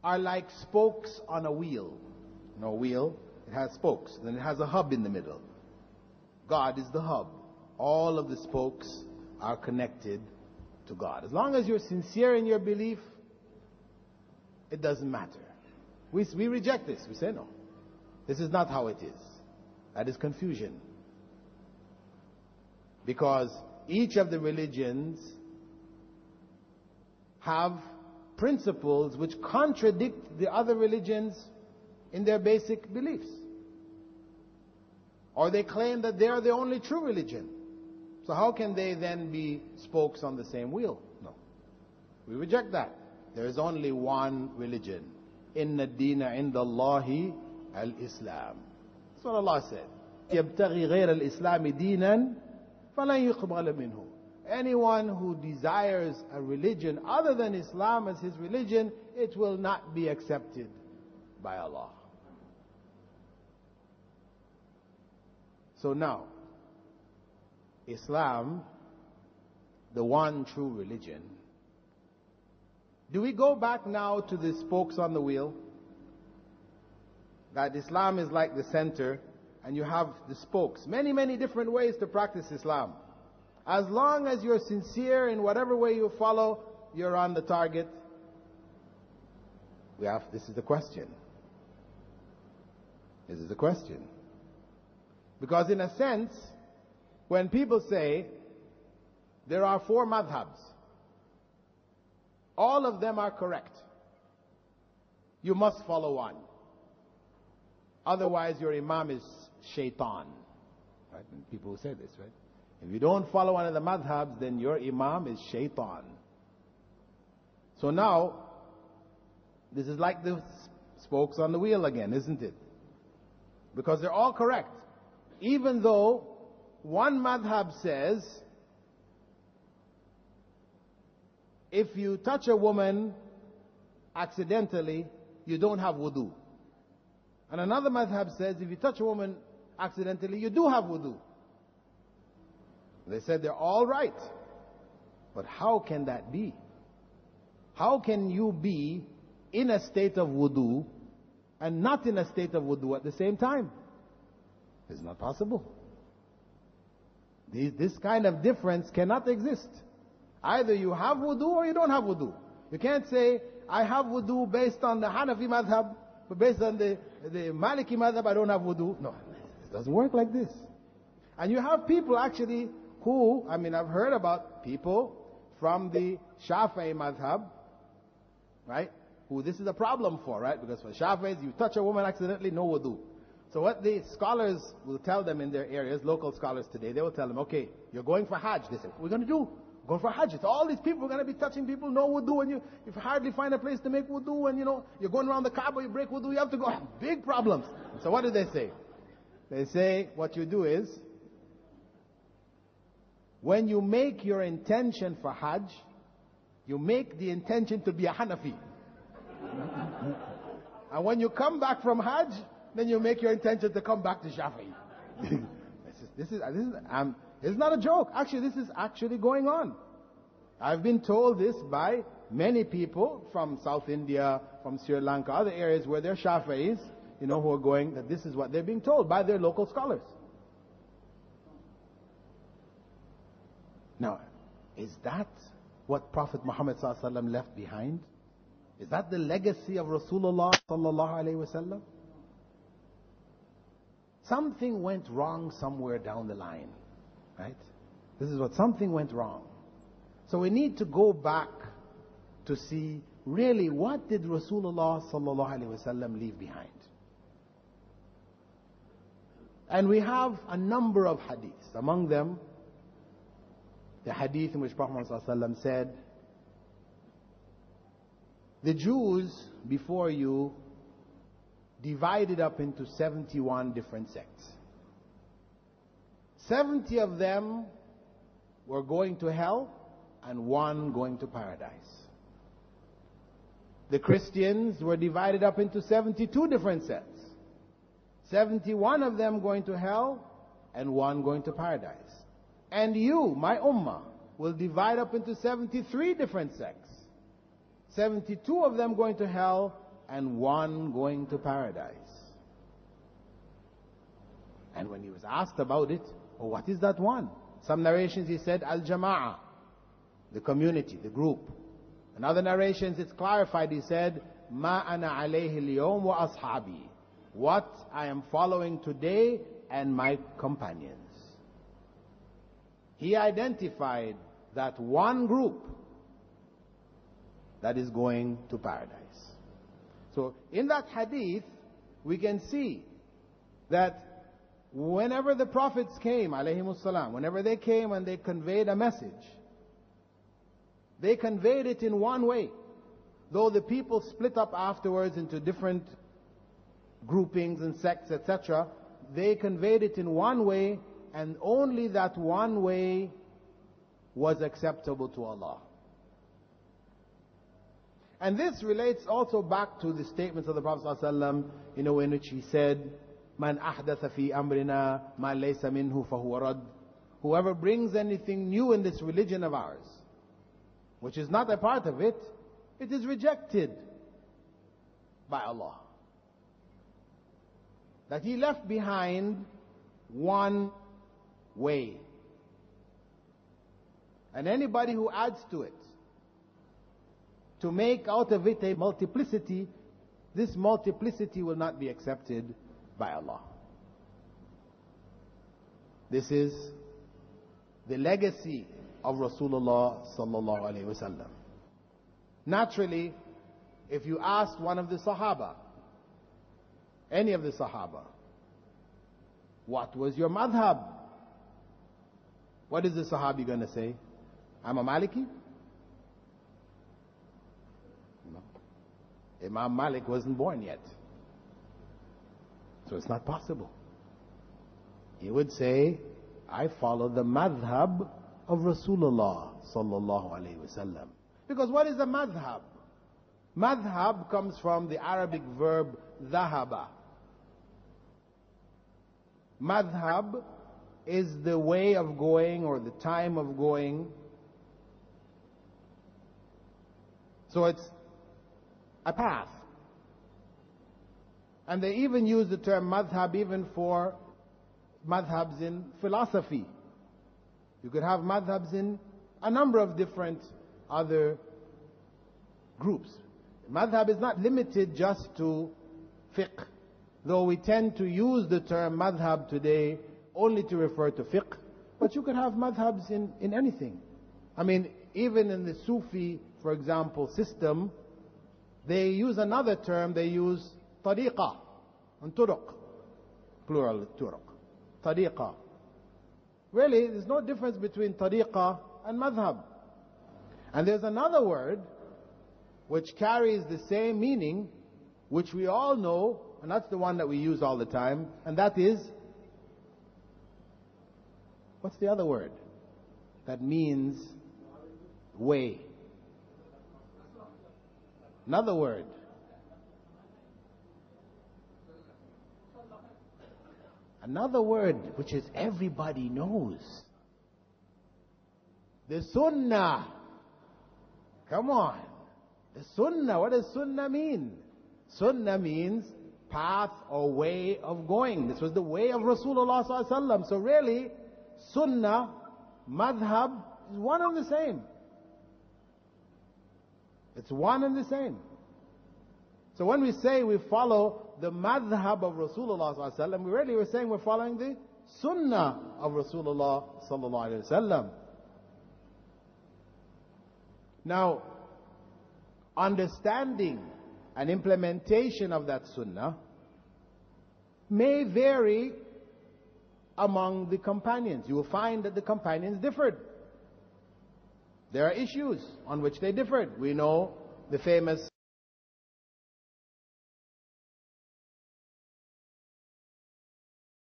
are like spokes on a wheel. No wheel, it has spokes. Then it has a hub in the middle. God is the hub. All of the spokes are connected to God. As long as you're sincere in your belief, it doesn't matter. We reject this. We say no. This is not how it is. That is confusion. Because each of the religions have principles which contradict the other religions in their basic beliefs. Or they claim that they are the only true religion. So how can they then be spokes on the same wheel? No. We reject that. There is only one religion. Inna ad-deena inda Allahi al-Islam. That's what Allah said. يَبْتَغِي غَيْرَ الْإِسْلَامِ دِينًا فَلَنْ يُقْبَلَ مِنْهُ. Anyone who desires a religion other than Islam as his religion, it will not be accepted by Allah. So now, Islam, the one true religion, do we go back now to the spokes on the wheel? That Islam is like the center and you have the spokes. Many, many different ways to practice Islam. As long as you're sincere in whatever way you follow, you're on the target. This is the question. This is the question. Because in a sense, when people say there are 4 madhabs, all of them are correct. You must follow one. Otherwise your imam is shaitan. Right? And people who say this, right? If you don't follow one of the madhabs, then your imam is shaitan. So now, this is like the spokes on the wheel again, isn't it? Because they're all correct. Even though one madhab says, if you touch a woman accidentally, you don't have wudu. And another madhab says, if you touch a woman accidentally, you do have wudu. They said they're all right. But how can that be? How can you be in a state of wudu and not in a state of wudu at the same time? It's not possible. This kind of difference cannot exist. Either you have wudu or you don't have wudu. You can't say, I have wudu based on the Hanafi madhab, but based on the Maliki madhab, I don't have wudu. No, it doesn't work like this. And you have people actually who, I've heard about people from the Shafi'i madhab, right? Who this is a problem for, right? Because for Shafi'is, you touch a woman accidentally, no wudu. So what the scholars will tell them in their areas, local scholars today, they will tell them, okay, you're going for Hajj. They say, what are we going to do? Going for Hajj. It's all these people are going to be touching people, no wudu, and you hardly find a place to make wudu, and you're going around the Kaaba, you break wudu, you have to go. Big problems. So what do they say? They say, what you do is, when you make your intention for Hajj, you make the intention to be a Hanafi. And when you come back from Hajj, then you make your intention to come back to Shafi'i. This is not a joke. Actually, this is actually going on. I've been told this by many people from South India, from Sri Lanka, other areas where they're Shafi'is, who are going, that this is what they're being told by their local scholars. Now, is that what Prophet Muhammad ﷺ left behind? Is that the legacy of Rasulullah ﷺ? Something went wrong somewhere down the line, right? This is what something went wrong. So we need to go back to see really what did Rasulullah ﷺ leave behind. And we have a number of hadiths. Among them, the hadith in which Prophet ﷺ said, the Jews before you divided up into 71 different sects. 70 of them were going to hell and 1 going to paradise. The Christians were divided up into 72 different sects. 71 of them going to hell and 1 going to paradise. And you, my ummah, will divide up into 73 different sects. 72 of them going to hell, and 1 going to paradise. And when he was asked about it, oh, what is that 1? Some narrations he said, Al-Jama'ah, the community, the group. In other narrations it's clarified, he said, Ma ana alayhi al-yawm wa ashabi. What I am following today and my companions. He identified that 1 group that is going to paradise. So in that hadith, we can see that whenever the prophets came, alayhimus salam, whenever they came and they conveyed a message, they conveyed it in one way. Though the people split up afterwards into different groupings and sects, etc., they conveyed it in one way, and only that one way was acceptable to Allah. And this relates also back to the statements of the Prophet ﷺ, in which he said, Man ahdatha fi amrina ma laysa minhu fahuwa rad. Whoever brings anything new in this religion of ours, which is not a part of it, it is rejected by Allah. That He left behind one way. And anybody who adds to it, to make out of it a multiplicity, this multiplicity will not be accepted by Allah. This is the legacy of Rasulullah sallallahu alaihi wasallam. Naturally, if you asked one of the Sahaba, any of the Sahaba, what was your madhab? What is the Sahabi going to say? I'm a Maliki? No. Imam Malik wasn't born yet. So it's not possible. He would say, I follow the madhab of Rasulullah sallallahu alaihi wasallam. Because what is a madhab? Madhab comes from the Arabic verb dhahaba. Madhab is the way of going or the time of going. So it's a path. And they even use the term madhab even for madhabs in philosophy. You could have madhabs in a number of different other groups. Madhab is not limited just to fiqh, though we tend to use the term madhab today only to refer to fiqh, but you could have madhabs in anything. I mean, even in the Sufi, for example, system, they use another term, they use tariqa and turuq, plural turuq, tariqa. Really, there's no difference between tariqa and madhab. And there's another word which carries the same meaning, which we all know, and that's the one that we use all the time, and that is, what's the other word? That means way. Another word. Another word which is everybody knows. The sunnah. Come on. The sunnah. What does sunnah mean? Sunnah means path or way of going. This was the way of Rasulullah sallallahu alaihi wasallam. So really, sunnah, madhab is one and the same. It's one and the same. So when we say we follow the madhab of Rasulullah sallallahu alaihi wasallam, we really were saying we're following the sunnah of Rasulullah sallallahu alaihi wasallam. Now, understanding and implementation of that sunnah may vary among the companions. You will find that the companions differed. There are issues on which they differed. We know the famous